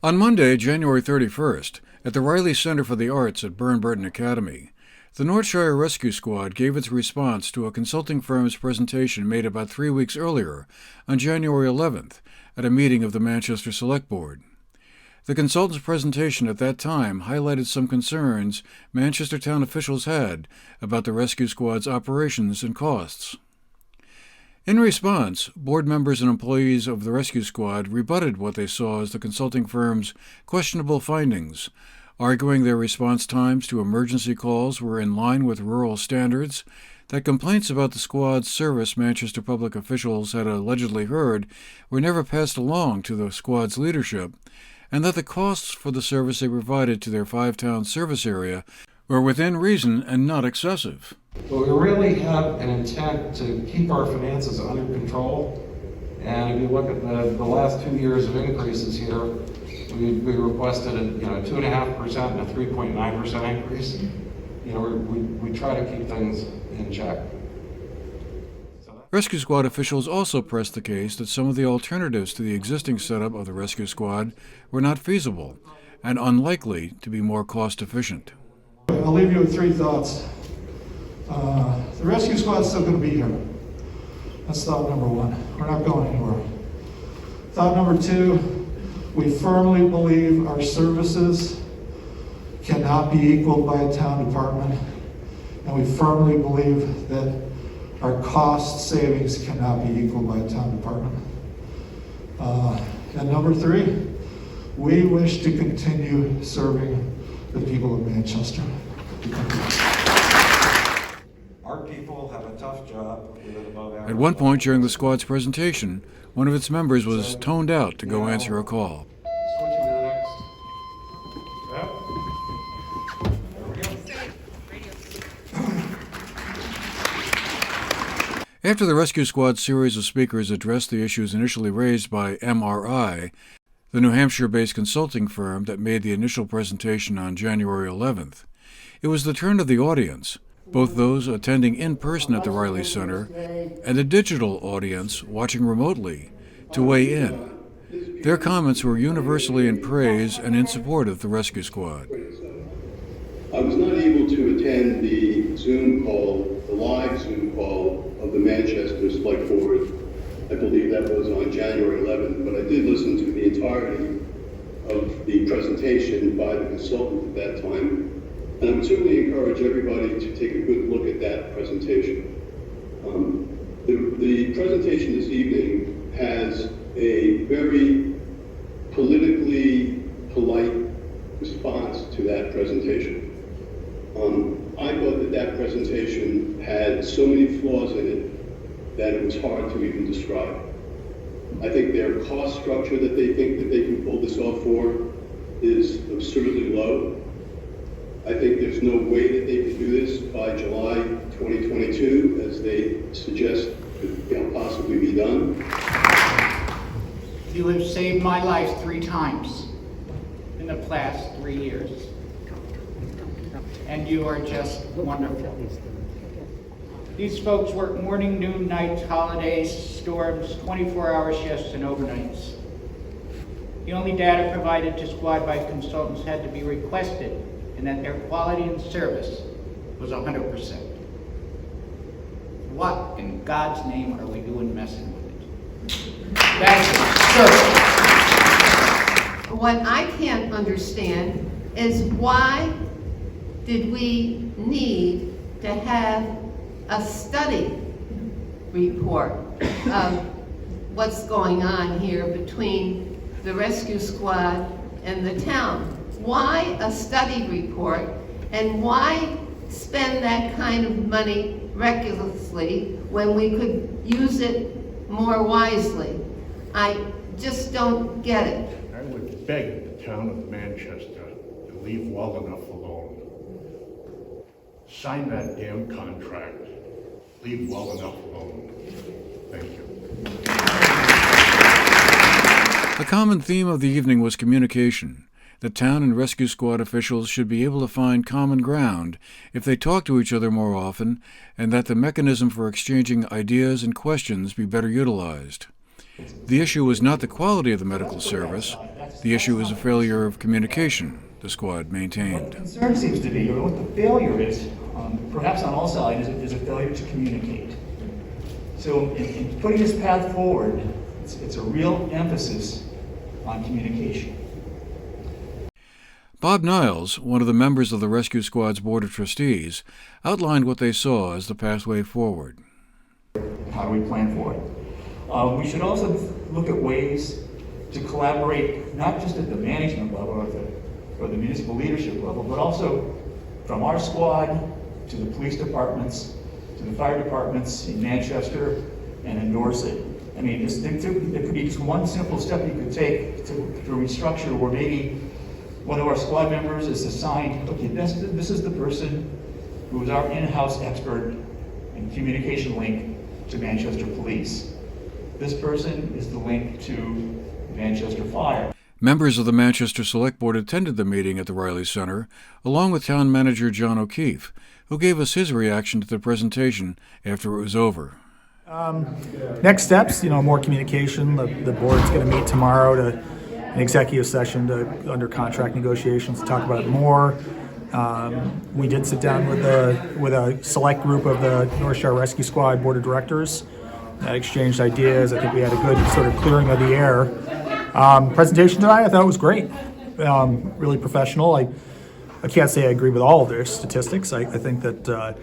On Monday, January 31st, at the Riley Center for the Arts at Burton Academy, the Northshire Rescue Squad gave its response to a consulting firm's presentation made about 3 weeks earlier, on January 11th, at a meeting of the Manchester Select Board. The consultant's presentation at that time highlighted some concerns Manchester town officials had about the rescue squad's operations and costs. In response, board members and employees of the rescue squad rebutted what they saw as the consulting firm's questionable findings, arguing their response times to emergency calls were in line with rural standards, that complaints about the squad's service Manchester public officials had allegedly heard were never passed along to the squad's leadership, and that the costs for the service they provided to their 5-town service area were within reason and not excessive. But we really have an intent to keep our finances under control. And if you look at the last 2 years of increases here, we requested a 2.5% and a 3.9% increase. We try to keep things in check. Rescue Squad officials also pressed the case that some of the alternatives to the existing setup of the Rescue Squad were not feasible and unlikely to be more cost-efficient. I'll leave you with 3 thoughts. The Rescue Squad's still going to be here. That's thought number 1. We're not going anywhere. Thought number 2, we firmly believe our services cannot be equaled by a town department, and we firmly believe that our cost savings cannot be equaled by a town department. And number 3, we wish to continue serving the people of Manchester. Our people have a tough job. At one point during the squad's presentation, one of its members was toned out to go answer a call. Switching to the next. Yep. After the Rescue Squad's series of speakers addressed the issues initially raised by MRI, the New Hampshire-based consulting firm that made the initial presentation on January 11th, it was the turn of the audience, both those attending in person at the Riley Center and the digital audience watching remotely, to weigh in. Their comments were universally in praise and in support of the Rescue Squad. I was not able to attend the Zoom call, the live Zoom call of the Manchester Select Board. I believe that was on January 11th, but I did listen to the entirety of the presentation by the consultant at that time. And I would certainly encourage everybody to take a good look at that presentation. The presentation this evening has a very politically polite response to that presentation. I thought that presentation had so many flaws in it that it was hard to even describe. I think their cost structure that they think that they can pull this off for is absurdly low. I think there's no way that they can do this by July 2022, as they suggest could possibly be done. You have saved my life 3 times in the past 3 years. And you are just wonderful. These folks work morning, noon, nights, holidays, storms, 24-hour shifts, and overnights. The only data provided to squad by consultants had to be requested, and that their quality and service was 100%. What in God's name are we doing messing with it? That's absurd. What I can't understand is why did we need to have a study report of what's going on here between the rescue squad and the town? Why a study report, and why spend that kind of money recklessly when we could use it more wisely? I just don't get it. I would beg the town of Manchester to leave well enough alone. Sign that damn contract. Leave well enough alone. Thank you. A common theme of the evening was communication. The town and rescue squad officials should be able to find common ground if they talk to each other more often, and that the mechanism for exchanging ideas and questions be better utilized. The issue was not the quality of the medical service, The issue is a failure of communication, the squad What maintained. the concern seems to be, or what the failure is, perhaps on all sides, is a failure to communicate. So in putting this path forward, it's a real emphasis on communication. Bob Niles, one of the members of the Rescue Squad's Board of Trustees, outlined what they saw as the pathway forward. How do we plan for it? We should also look at ways to collaborate, not just at the management level or the municipal leadership level, but also from our squad to the police departments, to the fire departments in Manchester and in Dorset. I mean, there could be just one simple step you could take to restructure, where maybe one of our squad members is assigned, okay, this is the person who is our in-house expert in communication link to Manchester Police. This person is the link to Manchester Fire. Members of the Manchester Select Board attended the meeting at the Riley Center, along with Town Manager John O'Keefe, who gave us his reaction to the presentation after it was over. Next steps, more communication. The board's going to meet tomorrow to an executive session under contract negotiations to talk about it more. We did sit down with a select group of the Northshire Rescue Squad Board of Directors, exchanged ideas. I think we had a good sort of clearing of the air. Presentation tonight, I thought was great. Really professional. I can't say I agree with all of their statistics. I think that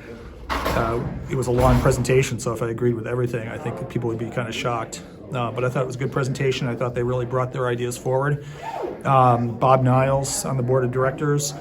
it was a long presentation, so if I agreed with everything, I think that people would be kind of shocked. But I thought it was a good presentation. I thought they really brought their ideas forward. Bob Niles on the Board of Directors.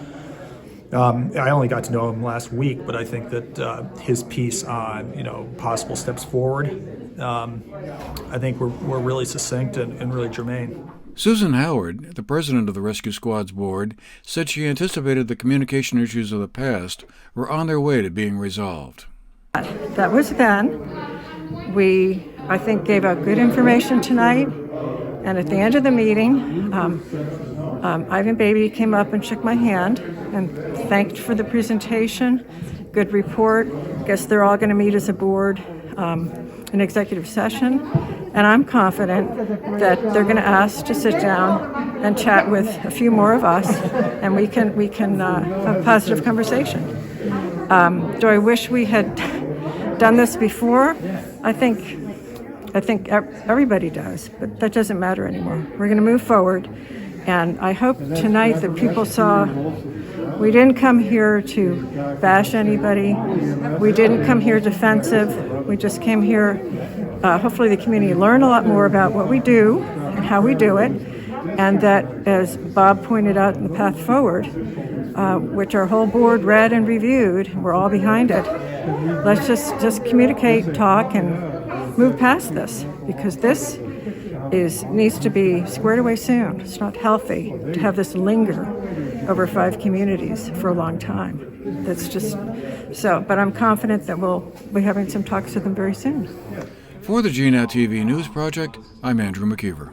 I only got to know him last week, but I think that his piece on possible steps forward, I think were really succinct and really germane. Susan Howard, the president of the Rescue Squad's board, said she anticipated the communication issues of the past were on their way to being resolved. That was then. We, I think, gave out good information tonight, and at the end of the meeting, Ivan Baby came up and shook my hand and thanked for the presentation. Good report. Guess they're all going to meet as a board in executive session, and I'm confident that they're going to ask to sit down and chat with a few more of us, and we can have a positive conversation. Do I wish we had done this before? I think everybody does, but that doesn't matter anymore. We're going to move forward, and I hope tonight that people saw we didn't come here to bash anybody. We didn't come here defensive. We just came here, hopefully the community learn a lot more about what we do and how we do it, and that, as Bob pointed out in the path forward, which our whole board read and reviewed, we're all behind it. Let's just communicate, talk, and move past this, because this needs to be squared away soon. It's not healthy to have this linger over 5 communities for a long time. That's just so, but I'm confident that we'll be having some talks with them very soon. For the GNAT-TV News Project, I'm Andrew McKeever.